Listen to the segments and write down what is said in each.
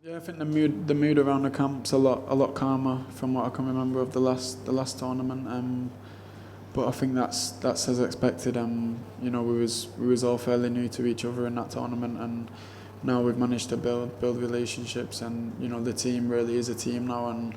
Yeah, I think the mood around the camp's a lot calmer from what I can remember of the last tournament. But I think that's as expected. We was all fairly new to each other in that tournament, and now we've managed to build relationships, and the team really is a team now, and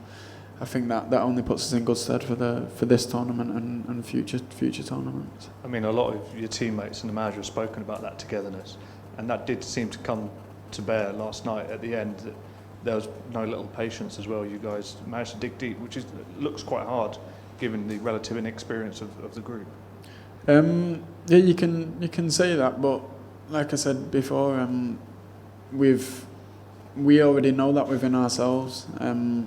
I think that only puts us in good stead for this tournament and future tournaments. I mean, a lot of your teammates and the manager have spoken about that togetherness, and that did seem to come to bear last night at the end. There was no little patience as well. You guys managed to dig deep, which looks quite hard given the relative inexperience of the group. Yeah, you can say that, but like I said before, we already know that within ourselves, and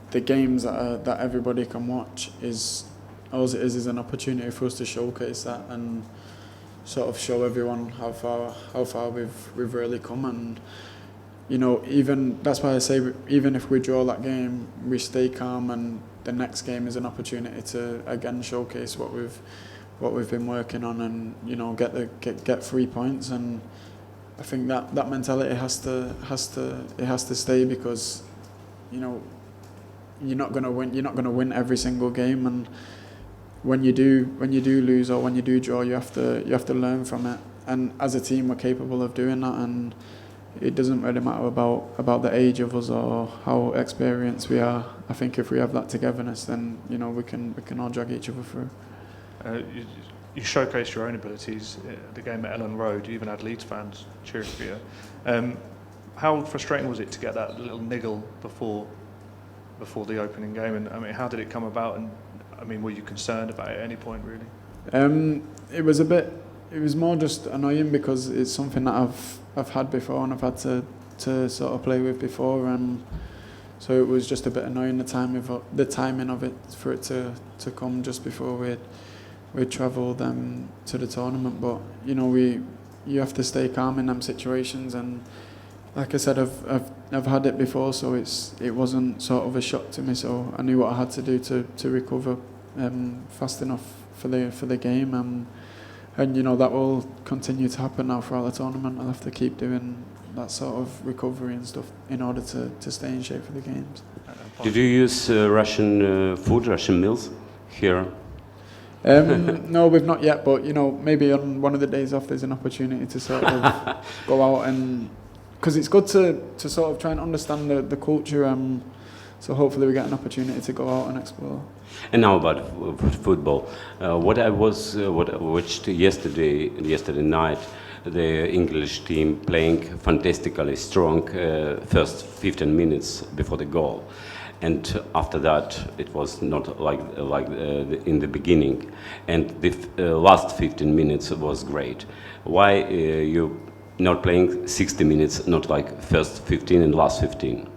the games that everybody can watch is an opportunity for us to showcase that and sort of show everyone how far we've really come. And even that's why I say, even if we draw that game, we stay calm, and the next game is an opportunity to again showcase what we've been working on, and get 3 points. And I think that mentality has to stay, because you're not going to win every single game, and when you do lose or when you do draw, you have to learn from it. And as a team, we're capable of doing that, and it doesn't really matter about the age of us or how experienced we are. I think if we have that togetherness, then we can all drag each other through. You showcased your own abilities at the game at Ellen Road. You even had Leeds fans cheering for you. How frustrating was it to get that little niggle before the opening game? And I mean, how did it come about? And I mean, were you concerned about it at any point, really? It was more just annoying, because it's something that I've had before, and I've had to sort of play with before. So it was just a bit annoying, the timing of it, for it to come just before we travelled to the tournament. But you have to stay calm in them situations, and like I said, I've had it before, so it wasn't sort of a shock to me. So I knew what I had to do to recover fast enough for the game, and that will continue to happen now throughout the tournament. I'll have to keep doing that sort of recovery and stuff in order to stay in shape for the games. Did you use Russian food, Russian meals here? No, we've not yet, but maybe on one of the days off there's an opportunity to sort of go out, and because it's good to sort of try and understand the culture. So hopefully we get an opportunity to go out and explore. And now about football. What I watched yesterday night, the English team playing fantastically strong first 15 minutes before the goal. And after that, it was not like in the beginning. And the last 15 minutes was great. Why you not playing 60 minutes, not like first 15 and last 15?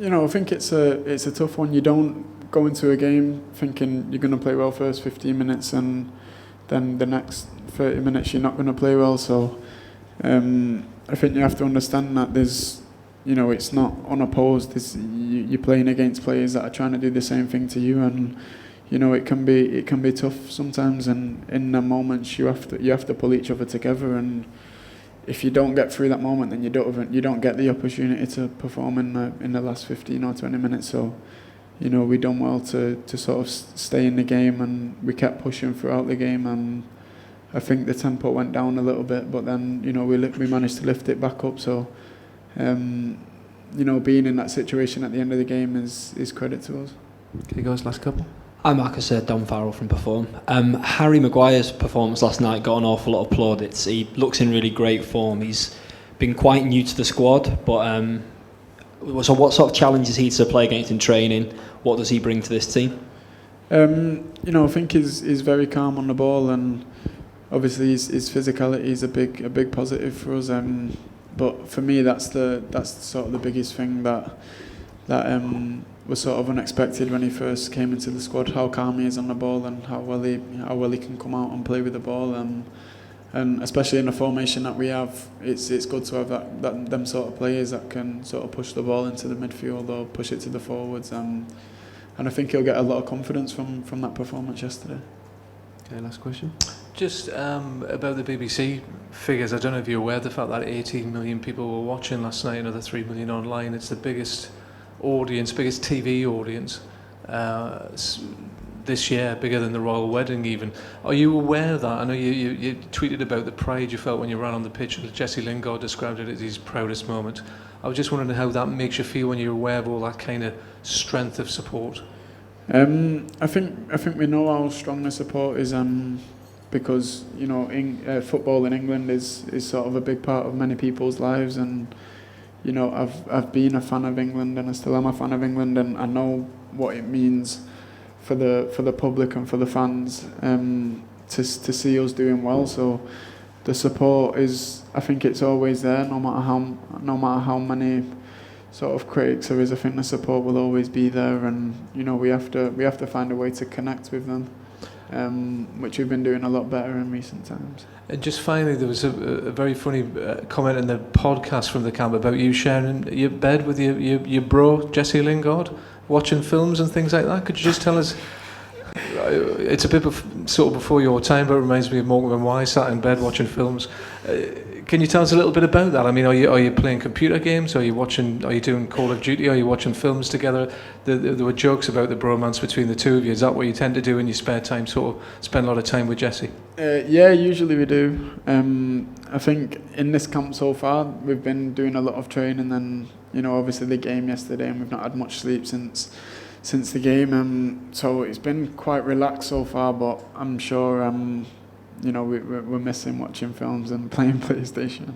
I think it's a tough one. You don't go into a game thinking you're going to play well first 15 minutes, and then the next 30 minutes you're not going to play well. So I think you have to understand that there's, it's not unopposed. You're playing against players that are trying to do the same thing to you, and it can be tough sometimes. And in the moments you have to pull each other together, and if you don't get through that moment, then you don't get the opportunity to perform in the last 15 or 20 minutes. So, we done well to sort of stay in the game, and we kept pushing throughout the game. And I think the tempo went down a little bit, but then we managed to lift it back up. So, being in that situation at the end of the game is credit to us. Okay, guys, last couple. Hi Marcus, Don Farrell from Perform. Harry Maguire's performance last night got an awful lot of plaudits. He looks in really great form. He's been quite new to the squad, but so what sort of challenge is he to play against in training? What does he bring to this team? I think he's very calm on the ball, and obviously his physicality is a big positive for us. But for me, that's sort of the biggest thing that was sort of unexpected when he first came into the squad. How calm he is on the ball, and how well he can come out and play with the ball. And especially in the formation that we have, it's good to have them sort of players that can sort of push the ball into the midfield or push it to the forwards. And I think he'll get a lot of confidence from that performance yesterday. Okay, last question. Just about the BBC figures, I don't know if you're aware of the fact that 18 million people were watching last night, another 3 million online. It's the biggest TV audience this year, bigger than the royal wedding even. Are you aware of that? I know you tweeted about the pride you felt when you ran on the pitch. Jesse Lingard described it as his proudest moment. I was just wondering how that makes you feel when you're aware of all that kind of strength of support. I think we know how strong the support is, because football in England is sort of a big part of many people's lives, and I've been a fan of England, and I still am a fan of England, and I know what it means for the public and for the fans to see us doing well. So the support is, I think it's always there, no matter how many sort of critics there is. I think the support will always be there, and we have to find a way to connect with them, which we've been doing a lot better in recent times. And just finally, there was a very funny comment in the podcast from the camp about you sharing your bed with your bro Jesse Lingard, watching films and things like that. Could you just tell us? It's a bit sort of before your time, but it reminds me of Morgan and Wise sat in bed watching films. Can you tell us a little bit about that? I mean, are you playing computer games? Are you doing Call of Duty? Are you watching films together? There were jokes about the bromance between the two of you. Is that what you tend to do in your spare time? Sort of spend a lot of time with Jesse? Yeah, usually we do. I think in this camp so far, we've been doing a lot of training, and obviously the game yesterday, and we've not had much sleep since the game. So it's been quite relaxed so far, but I'm sure we're missing watching films and playing PlayStation.